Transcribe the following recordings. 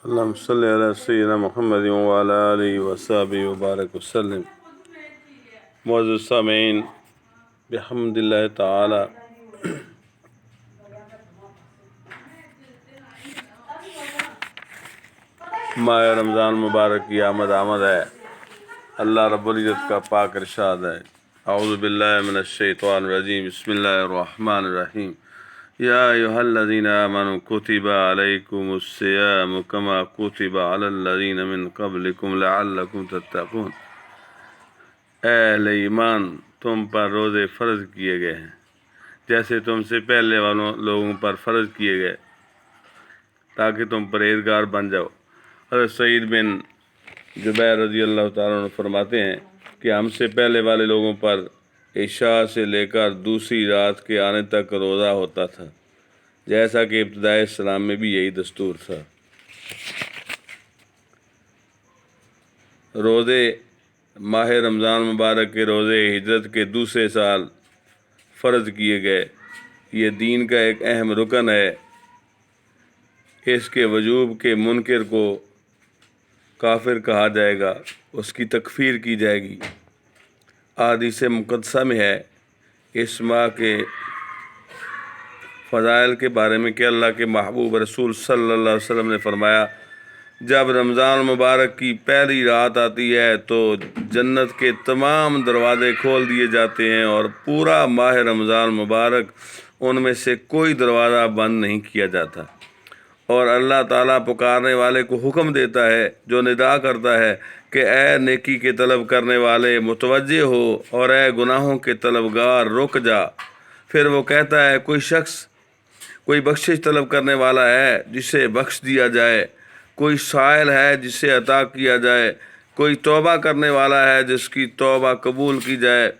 اللهم صل على سيدنا محمد وعلى آله وصحبه وبارك وسلم. معزز سامعین، بحمد اللہ تعالی ماہ رمضان مبارک کی آمد ہے۔ اللہ رب العزت کا پاک ارشاد ہے، اعوذ باللہ من الشیطان الرجیم، بسم اللہ الرحمن الرحیم، یا ایھا الذین آمنوا کتب علیکم الصیام کما کتب علی الذین من قبلکم لعلکم تتقون۔ اے اہل ایمان، تم پر روزے فرض کیے گئے ہیں جیسے تم سے پہلے والوں لوگوں پر فرض کیے گئے تاکہ تم پرہیزگار بن جاؤ۔ حضرت سعید بن جبیر رضی اللہ تعالیٰ عنہ فرماتے ہیں کہ ہم سے پہلے والے لوگوں پر عشاء سے لے کر دوسری رات کے آنے تک روزہ ہوتا تھا، جیسا کہ ابتدائے اسلام میں بھی یہی دستور تھا۔ روزے ماہ رمضان مبارک کے روزے ہجرت کے دوسرے سال فرض کیے گئے۔ یہ دین کا ایک اہم رکن ہے۔ اس کے وجوب کے منکر کو کافر کہا جائے گا، اس کی تکفیر کی جائے گی۔ احادیث مقدسہ میں ہے اس ماہ کے فضائل کے بارے میں کہ اللہ کے محبوب رسول صلی اللہ علیہ وسلم نے فرمایا، جب رمضان مبارک کی پہلی رات آتی ہے تو جنت کے تمام دروازے کھول دیے جاتے ہیں اور پورا ماہ رمضان مبارک ان میں سے کوئی دروازہ بند نہیں کیا جاتا، اور اللہ تعالیٰ پکارنے والے کو حکم دیتا ہے جو ندا کرتا ہے کہ اے نیکی کے طلب کرنے والے متوجہ ہو اور اے گناہوں کے طلبگار رک جا۔ پھر وہ کہتا ہے کوئی بخشش طلب کرنے والا ہے جسے بخش دیا جائے، کوئی سائل ہے جسے عطا کیا جائے، کوئی توبہ کرنے والا ہے جس کی توبہ قبول کی جائے،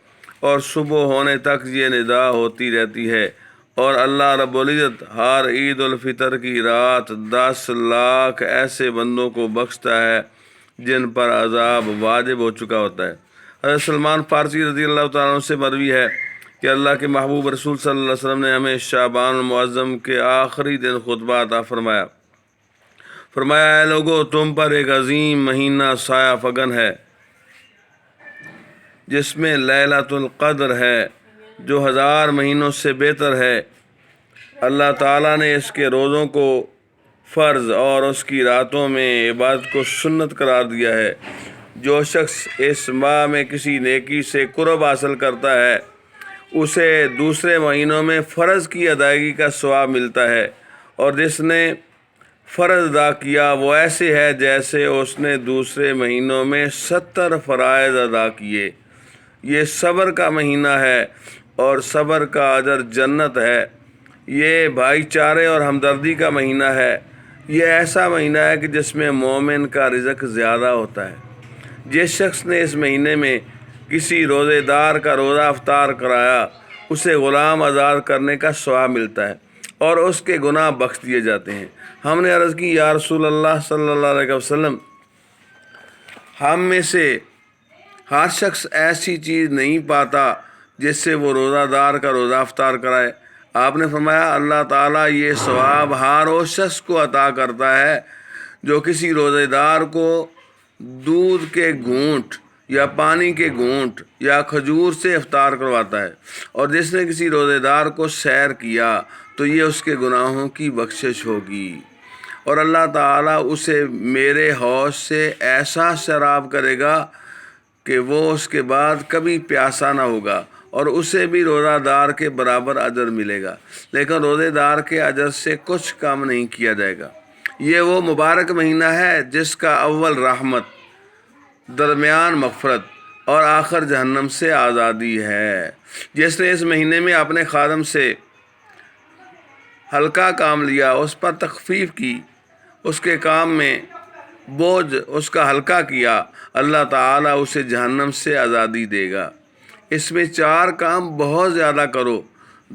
اور صبح ہونے تک یہ ندا ہوتی رہتی ہے۔ اور اللہ رب العزت ہر عید الفطر کی رات 10 لاکھ ایسے بندوں کو بخشتا ہے جن پر عذاب واجب ہو چکا ہوتا ہے۔ حضرت سلمان فارسی رضی اللہ تعالیٰ عنہ سے مروی ہے کہ اللہ کے محبوب رسول صلی اللہ علیہ وسلم نے ہمیں شعبان المعظم کے آخری دن خطبہ عطا فرمایا۔ اے لوگو، تم پر ایک عظیم مہینہ سایہ فگن ہے جس میں لیلۃ القدر ہے جو 1000 مہینوں سے بہتر ہے۔ اللہ تعالیٰ نے اس کے روزوں کو فرض اور اس کی راتوں میں عبادت کو سنت قرار دیا ہے۔ جو شخص اس ماہ میں کسی نیکی سے قرب حاصل کرتا ہے اسے دوسرے مہینوں میں فرض کی ادائیگی کا ثواب ملتا ہے، اور جس نے فرض ادا کیا وہ ایسے ہے جیسے اس نے دوسرے مہینوں میں 70 فرائض ادا کیے۔ یہ صبر کا مہینہ ہے اور صبر کا اجر جنت ہے۔ یہ بھائی چارے اور ہمدردی کا مہینہ ہے۔ یہ ایسا مہینہ ہے کہ جس میں مومن کا رزق زیادہ ہوتا ہے۔ جس شخص نے اس مہینے میں کسی روزے دار کا روزہ افطار کرایا اسے غلام آزاد کرنے کا ثواب ملتا ہے اور اس کے گناہ بخش دیے جاتے ہیں۔ ہم نے عرض کی، یا رسول اللہ صلی اللہ علیہ وسلم، ہم میں سے ہر شخص ایسی چیز نہیں پاتا جس سے وہ روزہ دار کا روزہ افطار کرائے۔ آپ نے فرمایا، اللہ تعالیٰ یہ ثواب ہر اس شخص کو عطا کرتا ہے جو کسی روزے دار کو دودھ کے گھونٹ یا پانی کے گھونٹ یا کھجور سے افطار کرواتا ہے، اور جس نے کسی روزے دار کو سیر کیا تو یہ اس کے گناہوں کی بخشش ہوگی، اور اللہ تعالیٰ اسے میرے حوض سے ایسا شراب کرے گا کہ وہ اس کے بعد کبھی پیاسا نہ ہوگا، اور اسے بھی روزہ دار کے برابر اجر ملے گا، لیکن روزے دار کے اجر سے کچھ کم نہیں کیا جائے گا۔ یہ وہ مبارک مہینہ ہے جس کا اول رحمت، درمیان مغفرت اور آخر جہنم سے آزادی ہے۔ جس نے اس مہینے میں اپنے خادم سے ہلکا کام لیا، اس پر تخفیف کی، اس کے کام میں بوجھ اس کا ہلکا کیا، اللہ تعالیٰ اسے جہنم سے آزادی دے گا۔ اس میں 4 کام بہت زیادہ کرو۔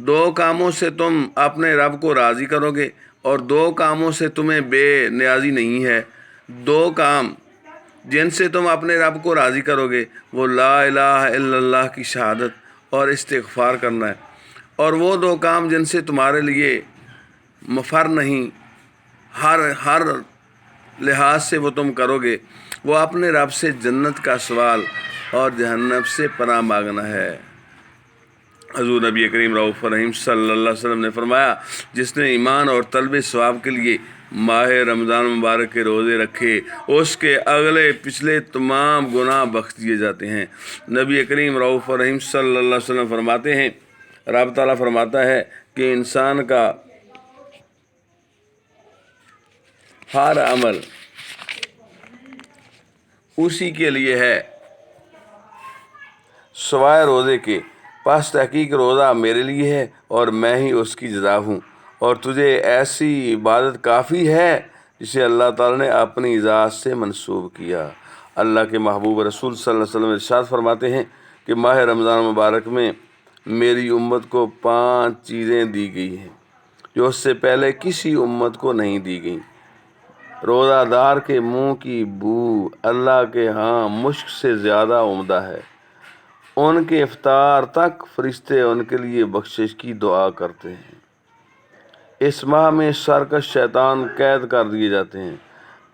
2 کاموں سے تم اپنے رب کو راضی کرو گے اور 2 کاموں سے تمہیں بے نیازی نہیں ہے۔ 2 کام جن سے تم اپنے رب کو راضی کرو گے وہ لا الہ الا اللہ کی شہادت اور استغفار کرنا ہے، اور وہ 2 کام جن سے تمہارے لیے مفر نہیں، ہر لحاظ سے وہ تم کرو گے، وہ اپنے رب سے جنت کا سوال اور جہنم سے پناہ مانگنا ہے۔ حضور نبی کریم رؤوف رحیم صلی اللہ علیہ وسلم نے فرمایا، جس نے ایمان اور طلب ثواب کے لیے ماہ رمضان مبارک کے روزے رکھے، اس کے اگلے پچھلے تمام گناہ بخش دیے جاتے ہیں۔ نبی کریم رؤوف رحیم صلی اللہ علیہ وسلم فرماتے ہیں، رب تعالیٰ فرماتا ہے کہ انسان کا ہر عمل اسی کے لیے ہے سوائے روزے کے، پس تحقیق روزہ میرے لیے ہے اور میں ہی اس کی جزا ہوں، اور تجھے ایسی عبادت کافی ہے جسے اللہ تعالیٰ نے اپنی ذات سے منسوب کیا۔ اللہ کے محبوب رسول صلی اللہ علیہ وسلم ارشاد فرماتے ہیں کہ ماہ رمضان مبارک میں میری امت کو 5 چیزیں دی گئی ہیں جو اس سے پہلے کسی امت کو نہیں دی گئیں۔ روزہ دار کے منہ کی بو اللہ کے ہاں مشک سے زیادہ عمدہ ہے، ان کے افطار تک فرشتے ان کے لیے بخشش کی دعا کرتے ہیں۔ اس ماہ میں سرکش شیطان قید کر دیے جاتے ہیں۔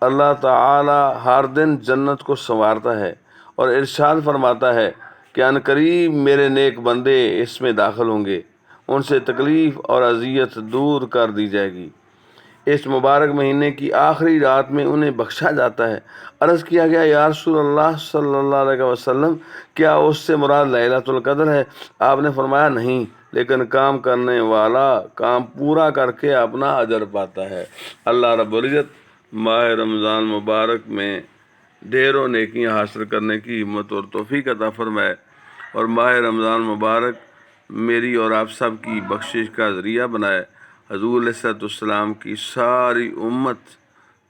اللہ تعالی ہر دن جنت کو سنوارتا ہے اور ارشاد فرماتا ہے کہ ان قریب میرے نیک بندے اس میں داخل ہوں گے، ان سے تکلیف اور اذیت دور کر دی جائے گی۔ اس مبارک مہینے کی آخری رات میں انہیں بخشا جاتا ہے۔ عرض کیا گیا، یا رسول اللہ صلی اللہ علیہ وسلم، کیا اس سے مراد لیلۃ القدر ہے؟ آپ نے فرمایا، نہیں، لیکن کام کرنے والا کام پورا کر کے اپنا اجر پاتا ہے۔ اللہ رب العزت ماہ رمضان مبارک میں ڈھیروں نیکیاں حاصل کرنے کی ہمت اور توفیق عطا فرمائے، اور ماہ رمضان مبارک میری اور آپ سب کی بخشش کا ذریعہ بنائے، حضور علیہ السلام کی ساری امت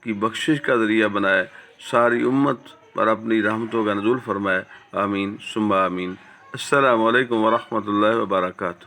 کی بخشش کا ذریعہ بنائے، ساری امت پر اپنی رحمتوں کا نزول فرمائے۔ آمین ثم آمین۔ السلام علیکم ورحمۃ اللہ وبرکاتہ۔